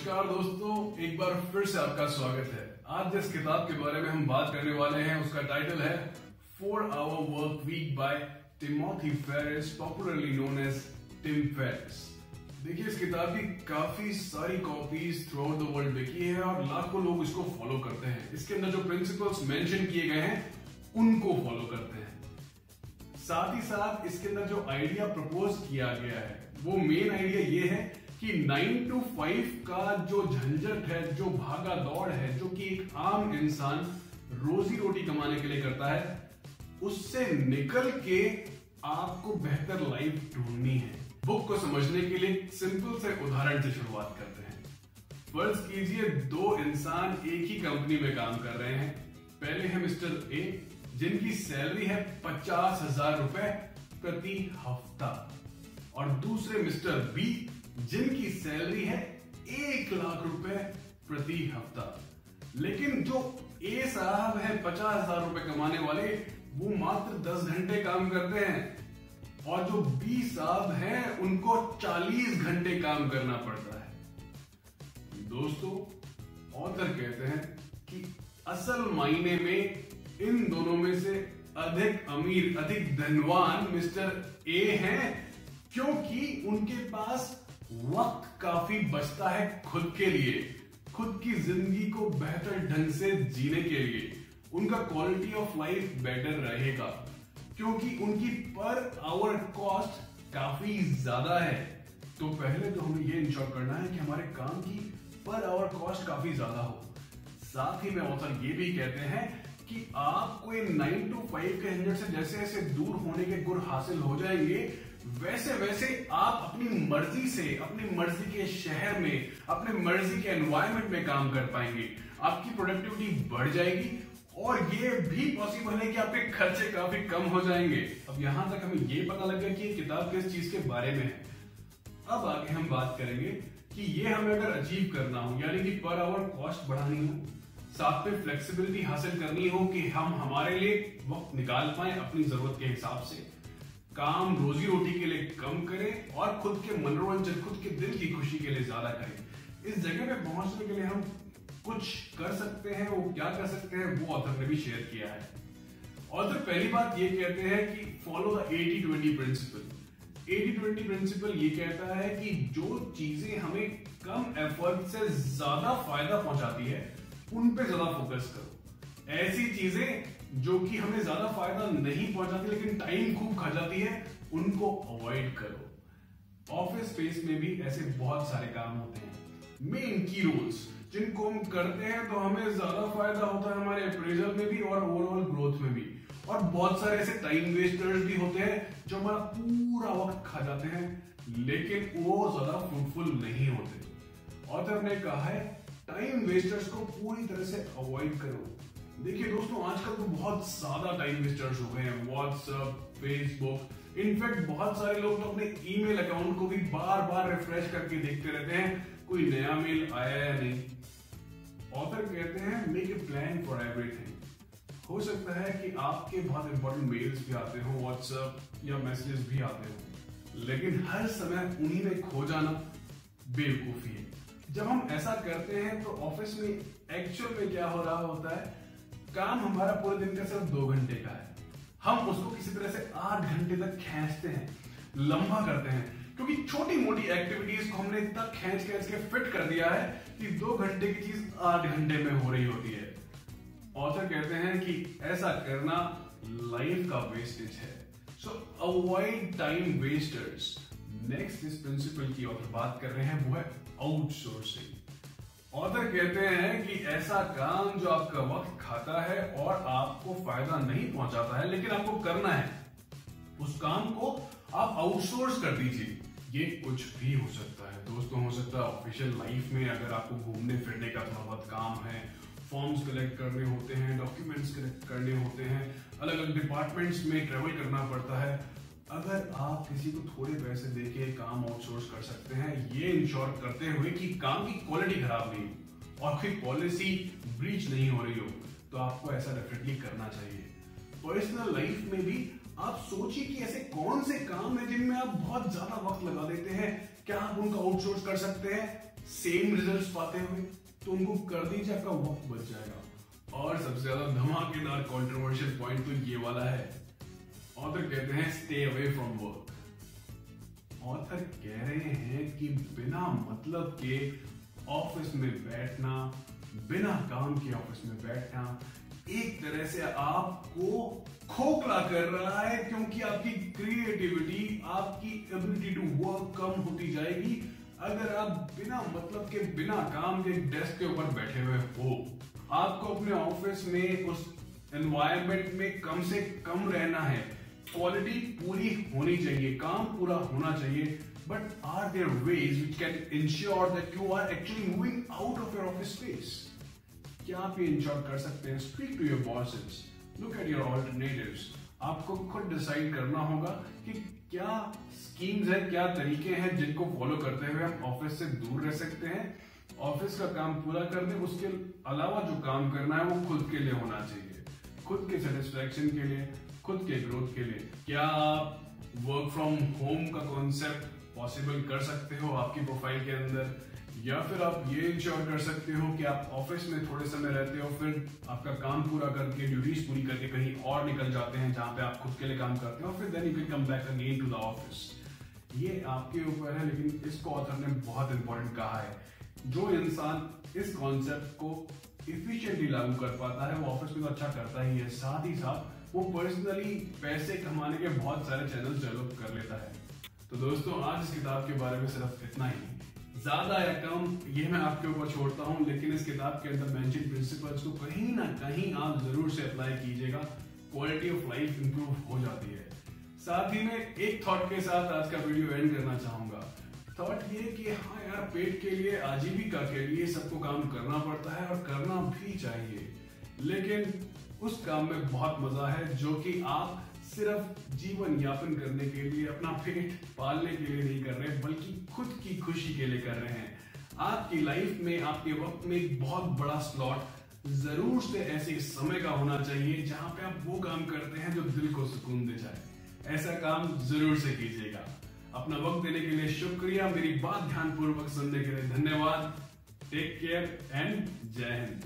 नमस्कार दोस्तों, एक बार फिर से आपका स्वागत है। आज जिस किताब के बारे में हम बात करने वाले हैं उसका टाइटल है 4 Hour Work Week by Timothy Ferriss, popularly known as Tim Ferriss. देखिए, इस किताब की काफी सारी copies throughout the world बिकी है और लाखों लोग इसको फॉलो करते हैं। इसके अंदर जो प्रिंसिपल्स मेंशन किए गए हैं उनको फॉलो करते हैं। साथ ही साथ इसके अंदर जो आइडिया प्रपोज किया गया है वो मेन आइडिया ये है कि 9 to 5 का जो झंझट है, जो भागा दौड़ है, जो कि एक आम इंसान रोजी रोटी कमाने के लिए करता है, उससे निकल के आपको बेहतर लाइफ ढूंढनी है। बुक को समझने के लिए सिंपल से उदाहरण से शुरुआत करते हैं। फर्ज कीजिए 2 इंसान एक ही कंपनी में काम कर रहे हैं। पहले है मिस्टर ए, जिनकी सैलरी है 50,000 रुपए प्रति हफ्ता, और दूसरे मिस्टर बी, जिनकी सैलरी है 1 लाख रुपए प्रति हफ्ता। लेकिन जो ए साहब है 50,000 रुपए कमाने वाले, वो मात्र 10 घंटे काम करते हैं, और जो बी साहब हैं उनको 40 घंटे काम करना पड़ता है। दोस्तों, ऑथर कहते हैं कि असल मायने में इन दोनों में से अधिक अमीर, अधिक धनवान मिस्टर ए हैं, क्योंकि उनके पास वक्त काफी बचता है खुद के लिए, खुद की जिंदगी को बेहतर ढंग से जीने के लिए। उनका क्वालिटी ऑफ लाइफ बेटर रहेगा, क्योंकि उनकी पर आवर कॉस्ट काफी ज्यादा है। तो पहले तो हमें ये इंश्योर करना है कि हमारे काम की पर आवर कॉस्ट काफी ज्यादा हो। साथ ही में ऑथर ये भी कहते हैं कि आपको 9 to 5 के झंझट से जैसे जैसे दूर होने के गुर हासिल हो जाएंगे, वैसे वैसे आप अपनी मर्जी से, अपनी मर्जी के शहर में, अपने मर्जी के एनवायरनमेंट में काम कर पाएंगे। आपकी प्रोडक्टिविटी बढ़ जाएगी, और ये भी पॉसिबल है कि आपके खर्चे काफी कम हो जाएंगे। अब यहां तक हमें ये पता लग गया कि ये किताब किस चीज के बारे में है। अब आगे हम बात करेंगे कि ये हमें अगर अचीव करना हो, यानी कि पर आवर कॉस्ट बढ़ानी हो, साथ में फ्लेक्सिबिलिटी हासिल करनी हो कि हम हमारे लिए वक्त निकाल पाए अपनी जरूरत के हिसाब से, काम रोजी रोटी के लिए कम करें और खुद के मनोरंजन, खुद के दिल की खुशी के लिए ज्यादा करें। इस जगह पे पहुंचने के लिए हम कुछ कर सकते हैं। वो क्या कर सकते हैं वो ऑथर ने भी शेयर किया है। ऑथर पहली बात ये कहते हैं कि फॉलो द 80-20 प्रिंसिपल। 80-20 प्रिंसिपल ये कहता है कि जो चीजें हमें कम एफर्ट से ज्यादा फायदा पहुंचाती है उन पे ज्यादा फोकस करो। ऐसी चीजें जो कि हमें ज्यादा फायदा नहीं पहुंचाती लेकिन टाइम खूब खा जाती है, उनको अवॉइड करो। ऑफिस स्पेस में भी ऐसे बहुत सारे काम होते हैं, मेन की रोल्स, जिनको हम करते हैं तो हमें ज्यादा फायदा होता है हमारे अप्रेजल में भी और ओवरऑल ग्रोथ में भी। और बहुत सारे ऐसे टाइम वेस्टर्स भी होते हैं जो हमारा पूरा वक्त खा जाते हैं, लेकिन वो ज्यादा फ्रूटफुल नहीं होते। ऑथर ने कहा है टाइम वेस्टर्स को पूरी तरह से अवॉइड करो। देखिए दोस्तों, आजकल तो बहुत ज्यादा टाइम वेस्टर्स हो गए हैं। व्हाट्सएप, फेसबुक, इनफैक्ट बहुत सारे लोग तो अपने ईमेल अकाउंट को भी बार बार रिफ्रेश करके देखते रहते हैं कोई नया मेल आया या नहीं। ऑथर कहते हैं make a plan for everything. हो सकता है कि आपके बहुत इंपॉर्टेंट मेल्स भी आते हो, व्हाट्सएप या मैसेजेस भी आते हो, लेकिन हर समय उन्हीं में खो जाना बेवकूफी है। जब हम ऐसा करते हैं तो ऑफिस में एक्चुअल में क्या हो रहा होता है, काम हमारा पूरे दिन का सिर्फ 2 घंटे का है, हम उसको किसी तरह से 8 घंटे तक खींचते हैं, लंबा करते हैं, क्योंकि छोटी मोटी एक्टिविटीज को हमने इतना खींच के फिट कर दिया है कि 2 घंटे की चीज 8 घंटे में हो रही होती है। ऑथर कहते हैं कि ऐसा करना लाइफ का वेस्टेज है। सो अवॉइड टाइम वेस्टर्स। नेक्स्ट इस प्रिंसिपल की ऑथर बात कर रहे हैं वो है आउटसोर्सिंग। ऑथर कहते हैं कि ऐसा काम जो आपका वक्त खाता है और आपको फायदा नहीं पहुंचाता है लेकिन आपको करना है, उस काम को आप आउटसोर्स कर दीजिए। ये कुछ भी हो सकता है दोस्तों, हो सकता है ऑफिशियल लाइफ में अगर आपको घूमने फिरने का थोड़ा बहुत काम है, फॉर्म्स कलेक्ट करने होते हैं, डॉक्यूमेंट्स कलेक्ट करने होते हैं, अलग अलग डिपार्टमेंट्स में ट्रेवल करना पड़ता है। अगर आप किसी को थोड़े पैसे देके काम आउटसोर्स कर सकते हैं, ये इंश्योर करते हुए कि काम की क्वालिटी खराब नहीं हो और कोई पॉलिसी ब्रीच नहीं हो रही हो, तो आपको ऐसा डेफिनेटली करना चाहिए। पर्सनल लाइफ में भी आप सोचिए कि ऐसे कौन से काम है जिनमें आप बहुत ज्यादा वक्त लगा देते हैं, क्या आप उनको आउटसोर्स कर सकते हैं? सेम रिजल्ट्स पाते हुए, तो उनको कर दीजिए, आपका वक्त बच जाएगा। और सबसे ज्यादा धमाकेदार कंट्रोवर्शियल पॉइंट तो ये वाला है। ऑथर कहते हैं stay away from work. Author कह रहे हैं कि बिना मतलब के ऑफिस में बैठना, बिना काम के ऑफिस में बैठना एक तरह से आपको खोखला कर रहा है, क्योंकि आपकी क्रिएटिविटी, आपकी एबिलिटी टू वर्क कम होती जाएगी अगर आप बिना मतलब के, बिना काम के डेस्क के ऊपर बैठे हुए हो। आपको अपने ऑफिस में, उस एनवायरनमेंट में कम से कम रहना है। क्वालिटी पूरी होनी चाहिए, काम पूरा होना चाहिए, but are there ways which can ensure that you are actually moving out of your office space? क्या आप ये इंश्योर कर सकते हैं? Speak to your bosses, look at your alternatives. आपको खुद डिसाइड करना होगा कि क्या स्कीम्स हैं, क्या तरीके हैं जिनको फॉलो करते हुए हम ऑफिस से दूर रह सकते हैं, ऑफिस का काम पूरा कर दें, उसके अलावा जो काम करना है वो खुद के लिए होना चाहिए, खुद के सेटिस्फैक्शन के लिए, खुद के ग्रोथ के लिए। क्या आप वर्क फ्रॉम होम का कॉन्सेप्ट पॉसिबल कर सकते हो आपकी प्रोफाइल के अंदर, या फिर आप ये इंश्योर कर सकते हो कि आप ऑफिस में थोड़े समय रहते हो, फिर आपका काम पूरा करके, ड्यूटीज पूरी करके कहीं और निकल जाते हैं जहां पे आप खुद के लिए काम करते हो, फिर then you can come back again to the office. ये आपके ऊपर है, लेकिन इसको ऑथर ने बहुत इंपॉर्टेंट कहा है। जो इंसान इस कॉन्सेप्ट को इफिशिएंटली लागू कर पाता है वो ऑफिस में तो अच्छा करता ही है, साथ ही साथ वो पर्सनली पैसे कमाने के बहुत सारे चैनल डेवलप कर लेता है। तो दोस्तों, आज इस किताब के बारे में सिर्फ इतना ही। ज्यादा या कम ये मैं आपके ऊपर छोड़ता हूं, लेकिन इस किताब के अंदर मेंशन प्रिंसिपल्स को कहीं ना कहीं आप जरूर से अप्लाई कीजिएगा, क्वालिटी ऑफ लाइफ इंप्रूव हो जाती है। साथ ही में एक थॉट के साथ आज का वीडियो एंड करना चाहूंगा। थॉट ये कि हाँ यार, पेट के लिए, आजीविका के लिए सबको काम करना पड़ता है और करना भी चाहिए, लेकिन उस काम में बहुत मजा है जो कि आप सिर्फ जीवन यापन करने के लिए, अपना पेट पालने के लिए नहीं कर रहे, बल्कि खुद की खुशी के लिए कर रहे हैं। आपकी लाइफ में, आपके वक्त में एक बहुत बड़ा स्लॉट जरूर से ऐसे समय का होना चाहिए जहां पे आप वो काम करते हैं जो दिल को सुकून दे जाए। ऐसा काम जरूर से कीजिएगा। अपना वक्त देने के लिए शुक्रिया, मेरी बात ध्यानपूर्वक सुनने के लिए धन्यवाद। टेक केयर एंड जय हिंद।